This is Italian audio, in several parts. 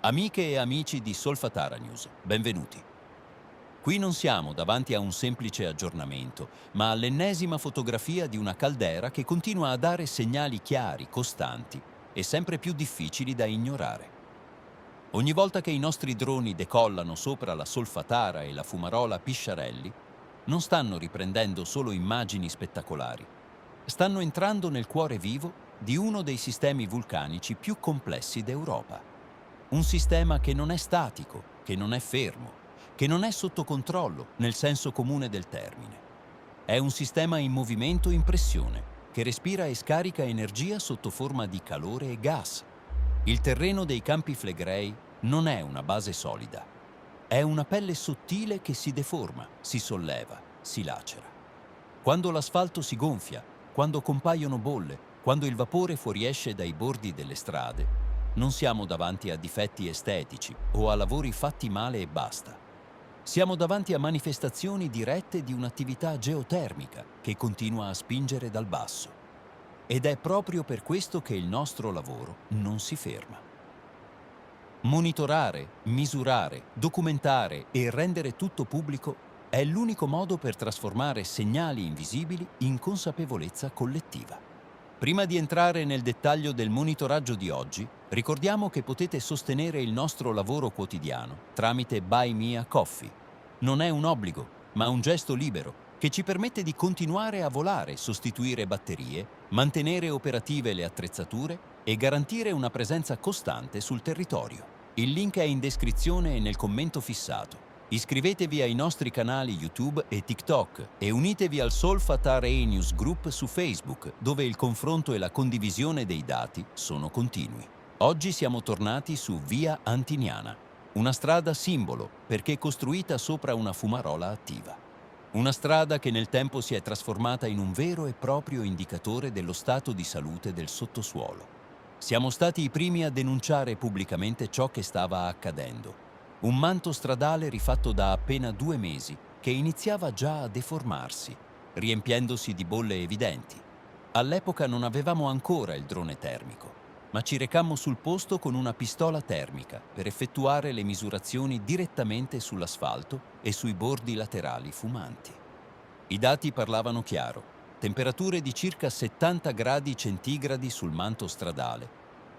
Amiche e amici di Solfatara News, benvenuti. Qui non siamo davanti a un semplice aggiornamento, ma all'ennesima fotografia di una caldera che continua a dare segnali chiari, costanti e sempre più difficili da ignorare. Ogni volta che i nostri droni decollano sopra la Solfatara e la fumarola Pisciarelli, non stanno riprendendo solo immagini spettacolari, stanno entrando nel cuore vivo di uno dei sistemi vulcanici più complessi d'Europa. Un sistema che non è statico, che non è fermo, che non è sotto controllo nel senso comune del termine. È un sistema in movimento in pressione, che respira e scarica energia sotto forma di calore e gas. Il terreno dei Campi Flegrei non è una base solida. È una pelle sottile che si deforma, si solleva, si lacera. Quando l'asfalto si gonfia, quando compaiono bolle, quando il vapore fuoriesce dai bordi delle strade, non siamo davanti a difetti estetici o a lavori fatti male e basta. Siamo davanti a manifestazioni dirette di un'attività geotermica che continua a spingere dal basso. Ed è proprio per questo che il nostro lavoro non si ferma. Monitorare, misurare, documentare e rendere tutto pubblico è l'unico modo per trasformare segnali invisibili in consapevolezza collettiva. Prima di entrare nel dettaglio del monitoraggio di oggi, ricordiamo che potete sostenere il nostro lavoro quotidiano tramite Buy Me a Coffee. Non è un obbligo, ma un gesto libero che ci permette di continuare a volare, sostituire batterie, mantenere operative le attrezzature e garantire una presenza costante sul territorio. Il link è in descrizione e nel commento fissato. Iscrivetevi ai nostri canali YouTube e TikTok e unitevi al Solfatara News Group su Facebook, dove il confronto e la condivisione dei dati sono continui. Oggi siamo tornati su Via Antiniana, una strada simbolo perché costruita sopra una fumarola attiva. Una strada che nel tempo si è trasformata in un vero e proprio indicatore dello stato di salute del sottosuolo. Siamo stati i primi a denunciare pubblicamente ciò che stava accadendo. Un manto stradale rifatto da appena 2 mesi, che iniziava già a deformarsi, riempiendosi di bolle evidenti. All'epoca non avevamo ancora il drone termico, ma ci recammo sul posto con una pistola termica per effettuare le misurazioni direttamente sull'asfalto e sui bordi laterali fumanti. I dati parlavano chiaro: temperature di circa 70 gradi centigradi sul manto stradale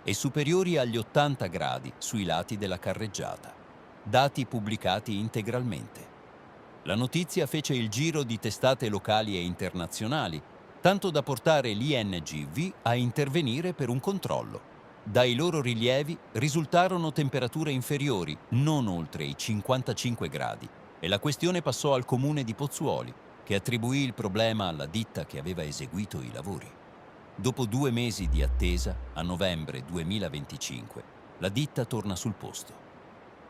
e superiori agli 80 gradi sui lati della carreggiata. Dati pubblicati integralmente. La notizia fece il giro di testate locali e internazionali, tanto da portare l'INGV a intervenire per un controllo. Dai loro rilievi risultarono temperature inferiori, non oltre i 55 gradi, e la questione passò al comune di Pozzuoli, che attribuì il problema alla ditta che aveva eseguito i lavori. Dopo 2 mesi di attesa, a novembre 2025, la ditta torna sul posto.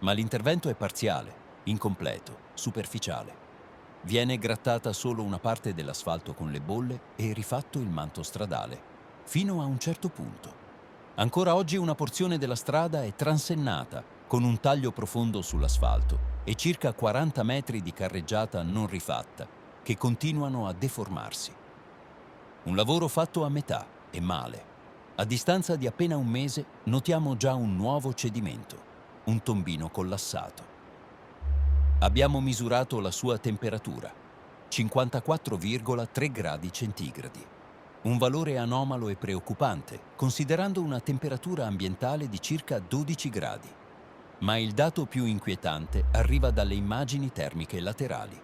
Ma l'intervento è parziale, incompleto, superficiale. Viene grattata solo una parte dell'asfalto con le bolle e rifatto il manto stradale, fino a un certo punto. Ancora oggi una porzione della strada è transennata, con un taglio profondo sull'asfalto e circa 40 metri di carreggiata non rifatta, che continuano a deformarsi. Un lavoro fatto a metà e male. A distanza di appena 1 mese notiamo già un nuovo cedimento. Un tombino collassato. Abbiamo misurato la sua temperatura, 54,3 gradi centigradi. Un valore anomalo e preoccupante, considerando una temperatura ambientale di circa 12 gradi. Ma il dato più inquietante arriva dalle immagini termiche laterali.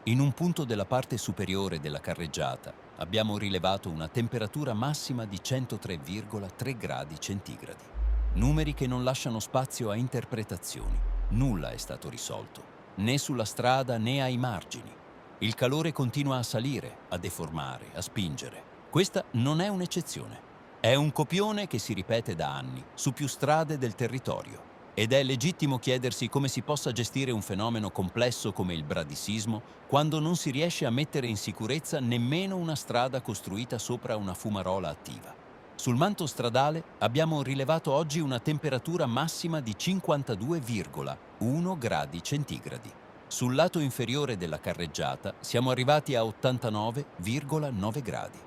In un punto della parte superiore della carreggiata abbiamo rilevato una temperatura massima di 103,3 gradi centigradi. Numeri che non lasciano spazio a interpretazioni. Nulla è stato risolto, né sulla strada né ai margini. Il calore continua a salire, a deformare, a spingere. Questa non è un'eccezione. È un copione che si ripete da anni, su più strade del territorio. Ed è legittimo chiedersi come si possa gestire un fenomeno complesso come il bradisismo quando non si riesce a mettere in sicurezza nemmeno una strada costruita sopra una fumarola attiva. Sul manto stradale abbiamo rilevato oggi una temperatura massima di 52,1 gradi centigradi. Sul lato inferiore della carreggiata siamo arrivati a 89,9 gradi.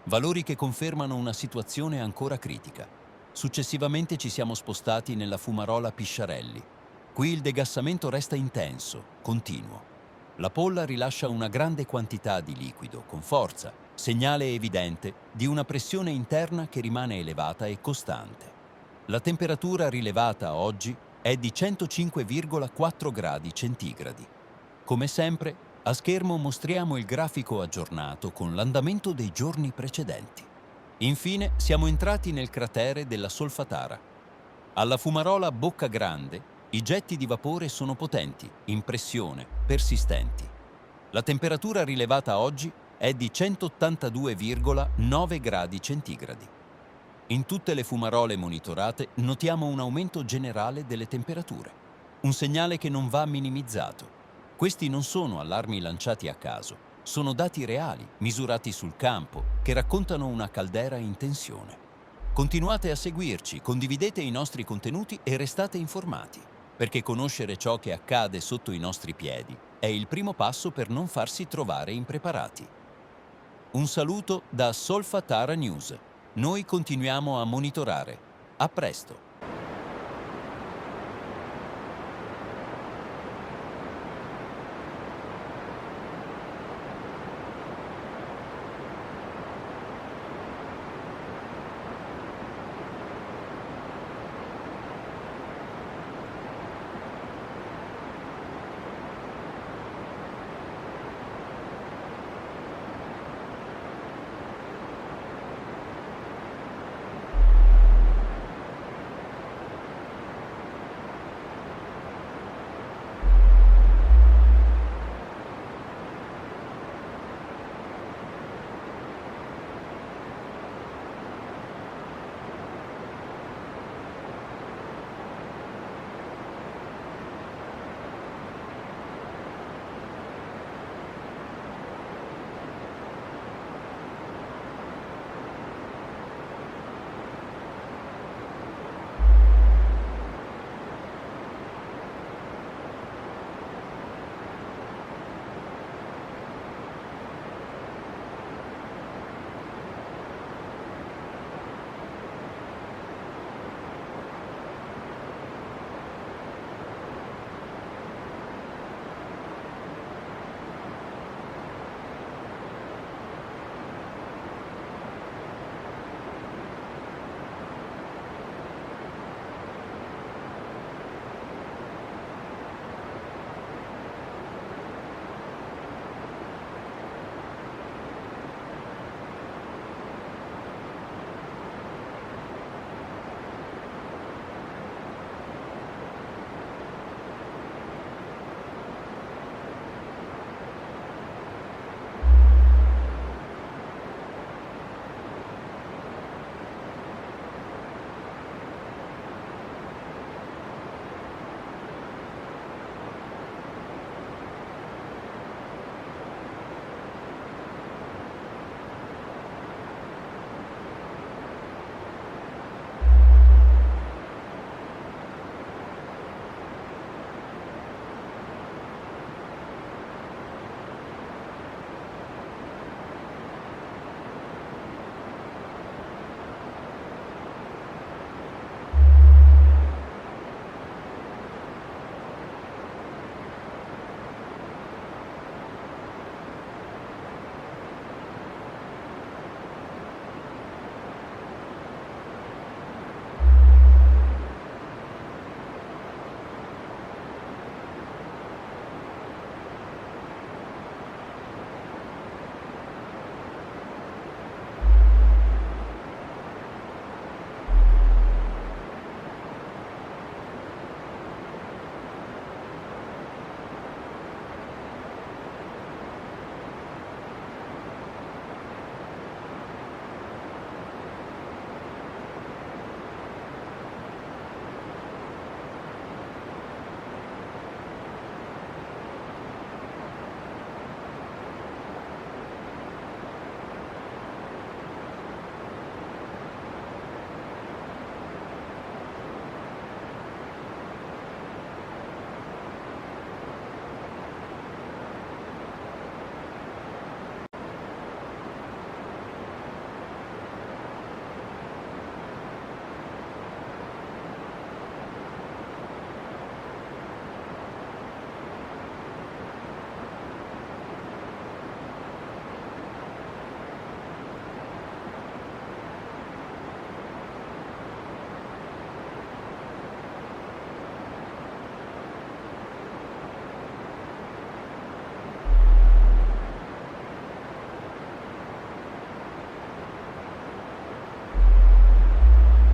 Valori che confermano una situazione ancora critica. Successivamente ci siamo spostati nella fumarola Pisciarelli. Qui il degassamento resta intenso, continuo. La polla rilascia una grande quantità di liquido, con forza, segnale evidente di una pressione interna che rimane elevata e costante. La temperatura rilevata oggi è di 105,4 gradi centigradi. Come sempre, a schermo mostriamo il grafico aggiornato con l'andamento dei giorni precedenti. Infine, siamo entrati nel cratere della Solfatara. Alla fumarola Bocca Grande, i getti di vapore sono potenti, in pressione, persistenti. La temperatura rilevata oggi è di 182,9 gradi centigradi. In tutte le fumarole monitorate notiamo un aumento generale delle temperature, un segnale che non va minimizzato. Questi non sono allarmi lanciati a caso, sono dati reali, misurati sul campo, che raccontano una caldera in tensione. Continuate a seguirci, condividete i nostri contenuti e restate informati, perché conoscere ciò che accade sotto i nostri piedi è il primo passo per non farsi trovare impreparati. Un saluto da Solfatara News. Noi continuiamo a monitorare. A presto!